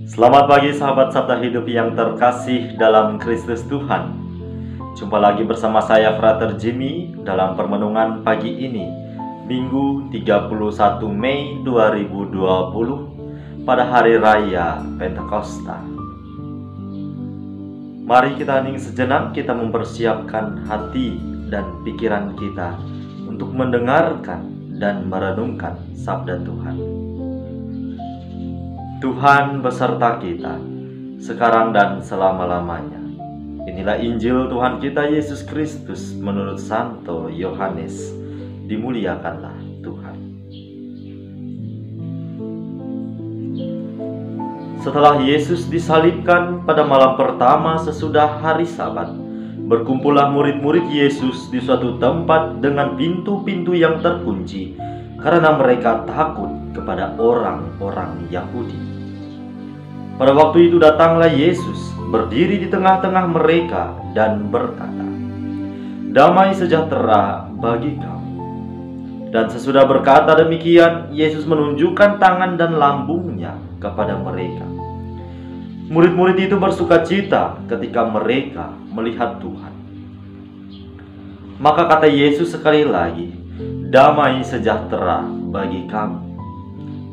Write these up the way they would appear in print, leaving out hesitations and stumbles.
Selamat pagi sahabat Sabda Hidup yang terkasih dalam Kristus Tuhan. Jumpa lagi bersama saya Frater Jimmy dalam permenungan pagi ini, Minggu 31 Mei 2020 pada Hari Raya Pentakosta. Mari kita hening sejenak, kita mempersiapkan hati dan pikiran kita untuk mendengarkan dan merenungkan Sabda Tuhan. Tuhan beserta kita, sekarang dan selama-lamanya. Inilah Injil Tuhan kita Yesus Kristus menurut Santo Yohanes. Dimuliakanlah Tuhan. Setelah Yesus disalibkan pada malam pertama sesudah hari Sabat, berkumpullah murid-murid Yesus di suatu tempat dengan pintu-pintu yang terkunci, karena mereka takut kepada orang-orang Yahudi. Pada waktu itu datanglah Yesus, berdiri di tengah-tengah mereka dan berkata, "Damai sejahtera bagi kamu." Dan sesudah berkata demikian, Yesus menunjukkan tangan dan lambungnya kepada mereka. Murid-murid itu bersukacita ketika mereka melihat Tuhan. Maka kata Yesus sekali lagi, "Damai sejahtera bagi kamu.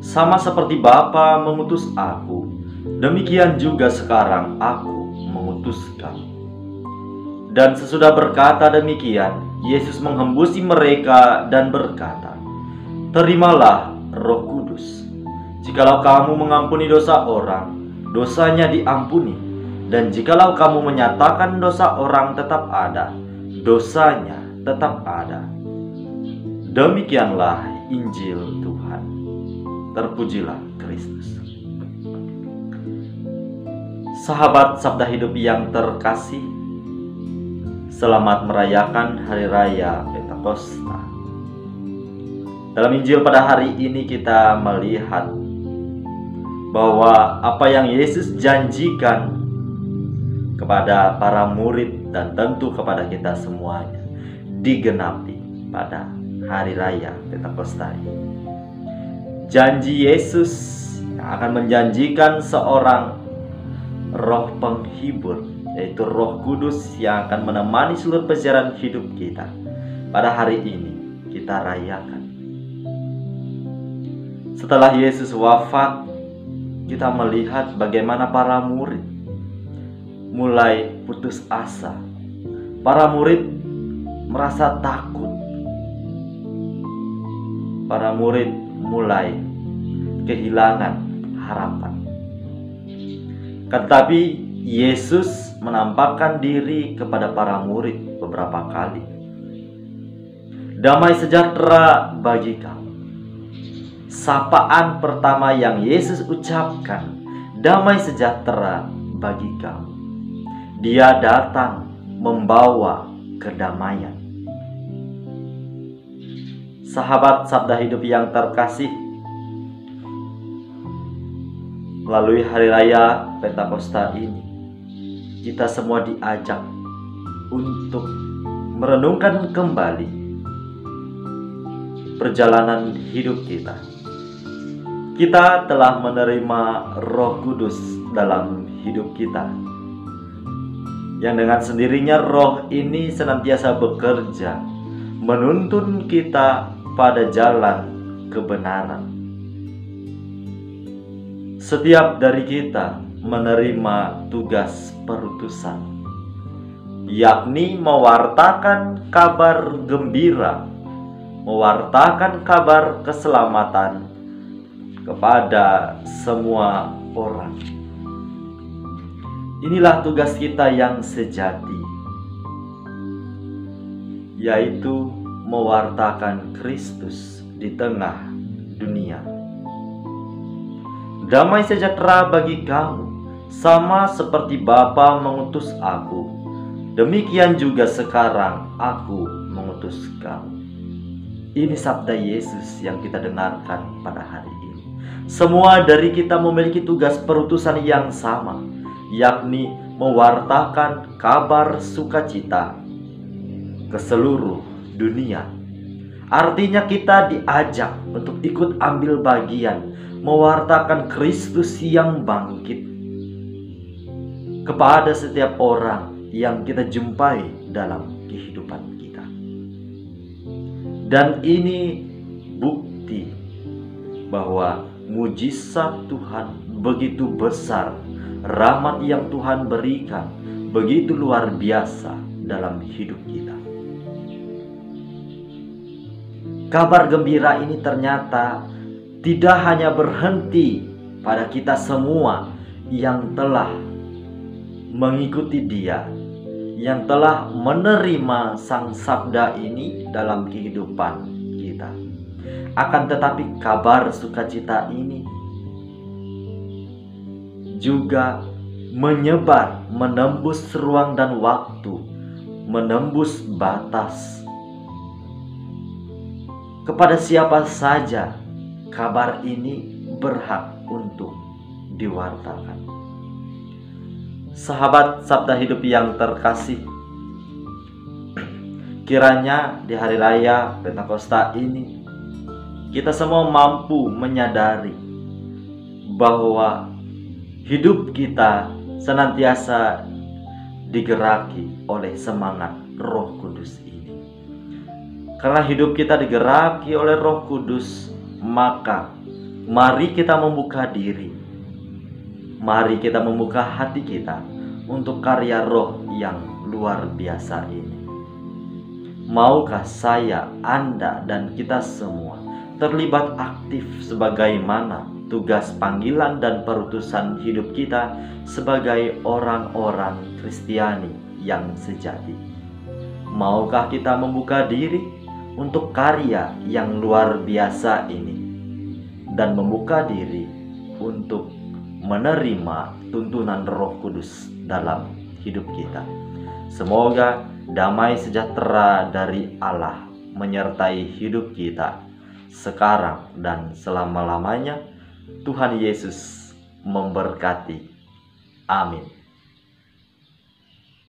Sama seperti Bapa mengutus aku, demikian juga sekarang aku mengutus kamu." Dan sesudah berkata demikian, Yesus menghembusi mereka dan berkata, "Terimalah Roh Kudus. Jikalau kamu mengampuni dosa orang, dosanya diampuni. Dan jikalau kamu menyatakan dosa orang tetap ada, dosanya tetap ada." Demikianlah Injil Tuhan. Terpujilah Kristus. Sahabat Sabda Hidup yang terkasih, selamat merayakan Hari Raya Pentakosta. Dalam Injil pada hari ini kita melihat bahwa apa yang Yesus janjikan kepada para murid dan tentu kepada kita semuanya digenapi pada Hari Raya Pentakosta ini. Janji Yesus yang akan menjanjikan seorang Roh penghibur, yaitu Roh Kudus yang akan menemani seluruh perjalanan hidup kita. Pada hari ini kita rayakan. Setelah Yesus wafat, kita melihat bagaimana para murid mulai putus asa. Para murid merasa takut. Para murid mulai kehilangan harapan. Tetapi Yesus menampakkan diri kepada para murid beberapa kali. "Damai sejahtera bagi kamu." Sapaan pertama yang Yesus ucapkan, damai sejahtera bagi kamu. Dia datang membawa kedamaian. Sahabat Sabda Hidup yang terkasih, melalui Hari Raya Pentakosta ini, kita semua diajak untuk merenungkan kembali perjalanan hidup kita. Kita telah menerima Roh Kudus dalam hidup kita, yang dengan sendirinya Roh ini senantiasa bekerja, menuntun kita pada jalan kebenaran. Setiap dari kita menerima tugas perutusan, yakni mewartakan kabar gembira, mewartakan kabar keselamatan kepada semua orang. Inilah tugas kita yang sejati, yaitu mewartakan Kristus di tengah dunia. "Damai sejahtera bagi kamu, sama seperti Bapa mengutus aku, demikian juga sekarang aku mengutus kamu." Ini sabda Yesus yang kita dengarkan pada hari ini. Semua dari kita memiliki tugas perutusan yang sama, yakni mewartakan kabar sukacita ke seluruh dunia. Artinya kita diajak untuk ikut ambil bagian mewartakan Kristus yang bangkit kepada setiap orang yang kita jumpai dalam kehidupan kita. Dan ini bukti bahwa mujizat Tuhan begitu besar, rahmat yang Tuhan berikan begitu luar biasa dalam hidup kita. Kabar gembira ini ternyata tidak hanya berhenti pada kita semua yang telah mengikuti Dia, yang telah menerima Sang Sabda ini dalam kehidupan kita. Akan tetapi kabar sukacita ini juga menyebar, menembus ruang dan waktu, menembus batas. Kepada siapa saja kabar ini berhak untuk diwartakan. Sahabat Sabda Hidup yang terkasih, kiranya di hari raya Pentakosta ini kita semua mampu menyadari bahwa hidup kita senantiasa digeraki oleh semangat Roh Kudus ini. Karena hidup kita digeraki oleh Roh Kudus, maka mari kita membuka diri. Mari kita membuka hati kita untuk karya Roh yang luar biasa ini. Maukah saya, Anda, dan kita semua terlibat aktif sebagaimana tugas panggilan dan perutusan hidup kita sebagai orang-orang Kristiani yang sejati? Maukah kita membuka diri untuk karya yang luar biasa ini dan membuka diri untuk menerima tuntunan Roh Kudus dalam hidup kita? Semoga damai sejahtera dari Allah menyertai hidup kita sekarang dan selama-lamanya. Tuhan Yesus memberkati. Amin.